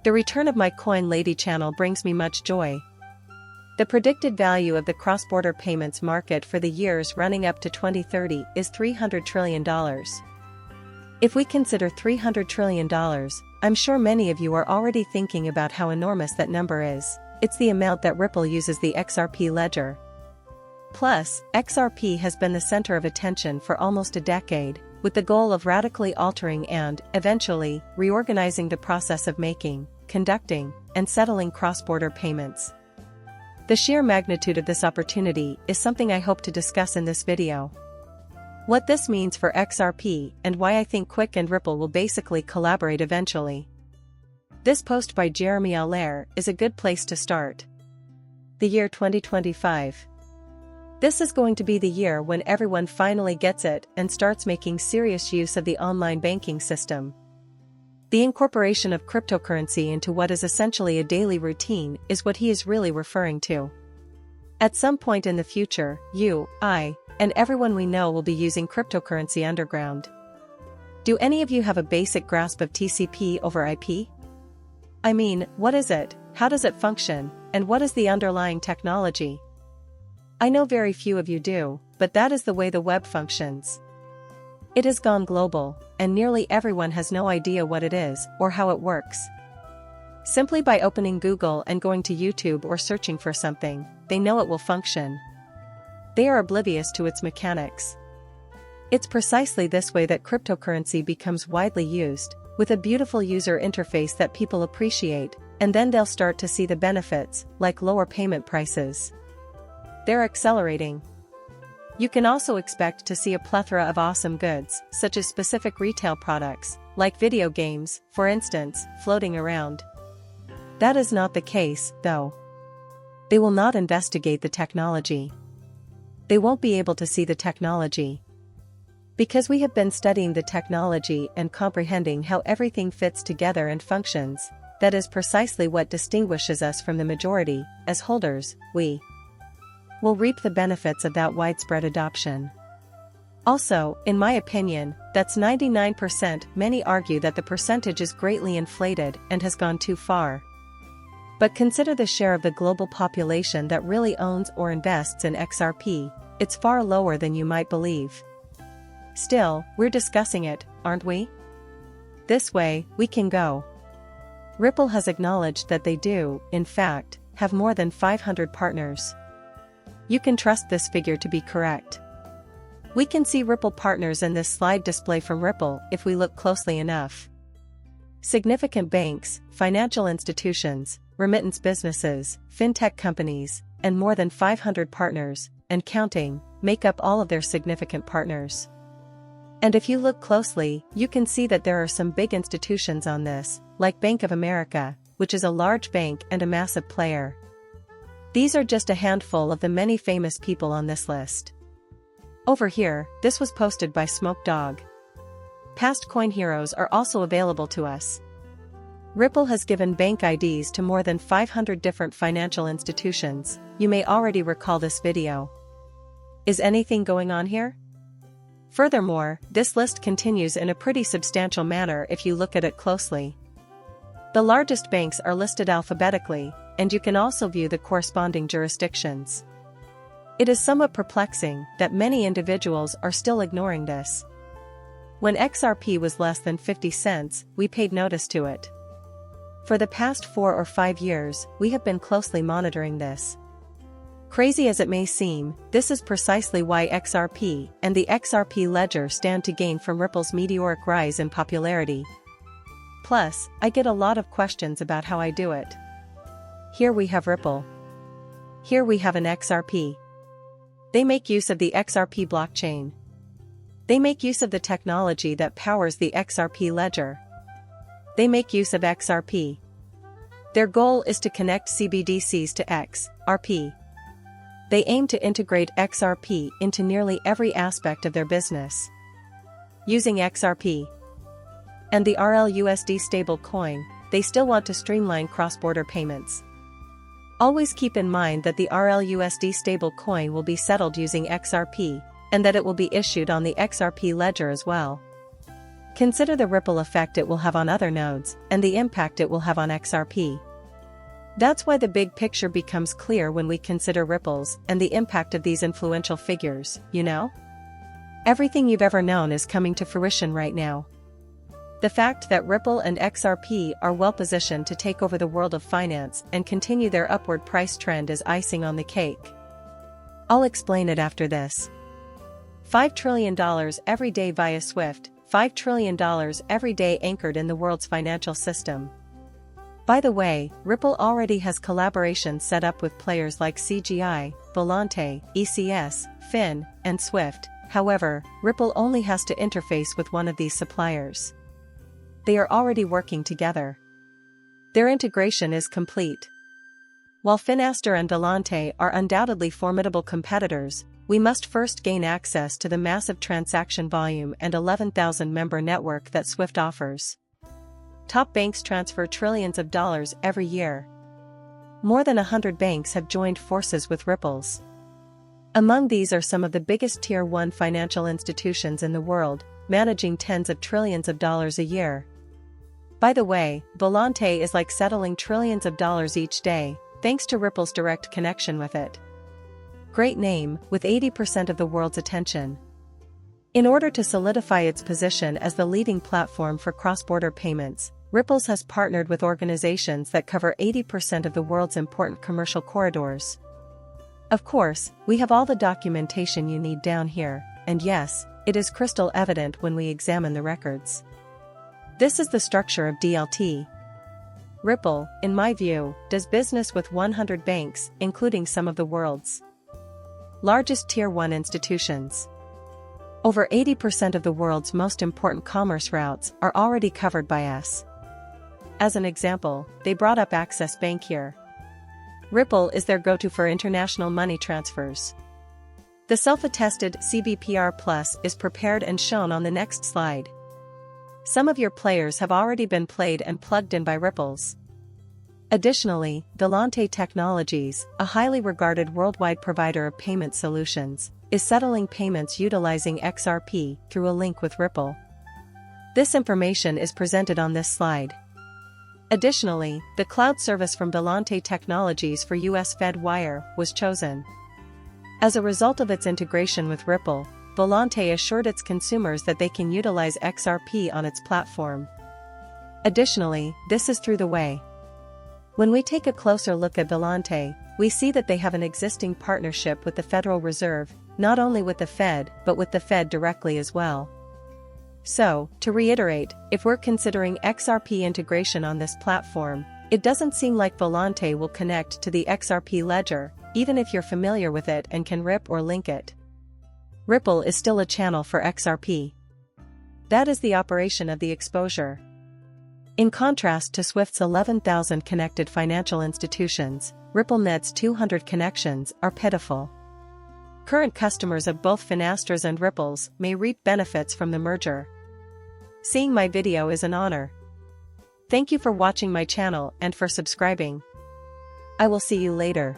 The return of my Coin Lady channel brings me much joy. The predicted value of the cross-border payments market for the years running up to 2030 is $300 trillion. If we consider $300 trillion, I'm sure many of you are already thinking about how enormous that number is. It's the amount that Ripple uses the XRP ledger. Plus, XRP has been the center of attention for almost a decade, with the goal of radically altering and, eventually, reorganizing the process of making, conducting, and settling cross-border payments. The sheer magnitude of this opportunity is something I hope to discuss in this video. What this means for XRP and why I think Quick and Ripple will basically collaborate eventually. This post by Jeremy Allaire is a good place to start. The year 2025. This is going to be the year when everyone finally gets it and starts making serious use of the online banking system. The incorporation of cryptocurrency into what is essentially a daily routine is what he is really referring to. At some point in the future, you, I, and everyone we know will be using cryptocurrency underground. Do any of you have a basic grasp of TCP over IP? I mean, what is it, how does it function, and what is the underlying technology? I know very few of you do, but that is the way the web functions. It has gone global, and nearly everyone has no idea what it is or how it works. Simply by opening Google and going to YouTube or searching for something, they know it will function. They are oblivious to its mechanics. It's precisely this way that cryptocurrency becomes widely used, with a beautiful user interface that people appreciate, and then they'll start to see the benefits, like lower payment prices. They're accelerating. You can also expect to see a plethora of awesome goods, such as specific retail products, like video games, for instance, floating around. That is not the case, though. They will not investigate the technology. They won't be able to see the technology. Because we have been studying the technology and comprehending how everything fits together and functions, that is precisely what distinguishes us from the majority. As holders, we will reap the benefits of that widespread adoption. Also, in my opinion, that's 99%. Many argue that the percentage is greatly inflated and has gone too far. But consider the share of the global population that really owns or invests in XRP. It's far lower than you might believe. Still, we're discussing it, aren't we? This way, we can go. Ripple has acknowledged that they do, in fact, have more than 500 partners. You can trust this figure to be correct. We can see Ripple partners in this slide display from Ripple if we look closely enough. Significant banks, financial institutions, remittance businesses, fintech companies, and more than 500 partners, and counting, make up all of their significant partners. And if you look closely, you can see that there are some big institutions on this, like Bank of America, which is a large bank and a massive player. These are just a handful of the many famous people on this list. Over here, this was posted by Smoke Dog. Past coin heroes are also available to us. Ripple has given bank IDs to more than 500 different financial institutions. You may already recall this video. Is anything going on here? Furthermore, this list continues in a pretty substantial manner if you look at it closely. The largest banks are listed alphabetically, and you can also view the corresponding jurisdictions. It is somewhat perplexing that many individuals are still ignoring this. When XRP was less than 50 cents, we paid notice to it. For the past 4 or 5 years, we have been closely monitoring this. Crazy as it may seem, this is precisely why XRP and the XRP ledger stand to gain from Ripple's meteoric rise in popularity. Plus, I get a lot of questions about how I do it. Here we have Ripple. Here we have an XRP. They make use of the XRP blockchain. They make use of the technology that powers the XRP ledger. They make use of XRP. Their goal is to connect CBDCs to XRP. They aim to integrate XRP into nearly every aspect of their business. Using XRP and the RLUSD stablecoin, they still want to streamline cross-border payments. Always keep in mind that the RLUSD stablecoin will be settled using XRP, and that it will be issued on the XRP ledger as well. Consider the ripple effect it will have on other nodes, and the impact it will have on XRP. That's why the big picture becomes clear when we consider ripples and the impact of these influential figures, you know? Everything you've ever known is coming to fruition right now. The fact that Ripple and XRP are well positioned to take over the world of finance and continue their upward price trend is icing on the cake. I'll explain it after this. $5 trillion every day via SWIFT, $5 trillion every day anchored in the world's financial system. By the way, Ripple already has collaborations set up with players like CGI, Volante, ECS, Fin, and SWIFT. However, Ripple only has to interface with one of these suppliers. They are already working together. Their integration is complete. While Finastra and Volante are undoubtedly formidable competitors, we must first gain access to the massive transaction volume and 11,000 member network that SWIFT offers. Top banks transfer trillions of dollars every year. More than 100 banks have joined forces with Ripple's. Among these are some of the biggest Tier 1 financial institutions in the world, managing tens of trillions of dollars a year. By the way, Volante is like settling trillions of dollars each day, thanks to Ripple's direct connection with it. Great name, with 80% of the world's attention. In order to solidify its position as the leading platform for cross-border payments, Ripple's has partnered with organizations that cover 80% of the world's important commercial corridors. Of course, we have all the documentation you need down here, and yes, it is crystal evident when we examine the records. This is the structure of DLT. Ripple, in my view, does business with 100 banks, including some of the world's largest Tier 1 institutions. Over 80% of the world's most important commerce routes are already covered by us. As an example, they brought up Access Bank here. Ripple is their go-to for international money transfers. The self-attested CBPR Plus is prepared and shown on the next slide. Some of your players have already been played and plugged in by Ripple's. Additionally, Volante Technologies, a highly regarded worldwide provider of payment solutions, is settling payments utilizing XRP through a link with Ripple. This information is presented on this slide. Additionally, the cloud service from Volante Technologies for US Fed Wire was chosen. As a result of its integration with Ripple, Volante assured its consumers that they can utilize XRP on its platform. Additionally, this is through the way. When we take a closer look at Volante, we see that they have an existing partnership with the Federal Reserve, not only with the Fed but with the Fed directly as well. So, to reiterate, if we're considering XRP integration on this platform, it doesn't seem like Volante will connect to the XRP ledger, even if you're familiar with it and can rip or link it. Ripple is still a channel for XRP. That is the operation of the exposure. In contrast to SWIFT's 11,000 connected financial institutions, RippleNet's 200 connections are pitiful. Current customers of both Finastra's and Ripple's may reap benefits from the merger. Seeing my video is an honor. Thank you for watching my channel and for subscribing. I will see you later.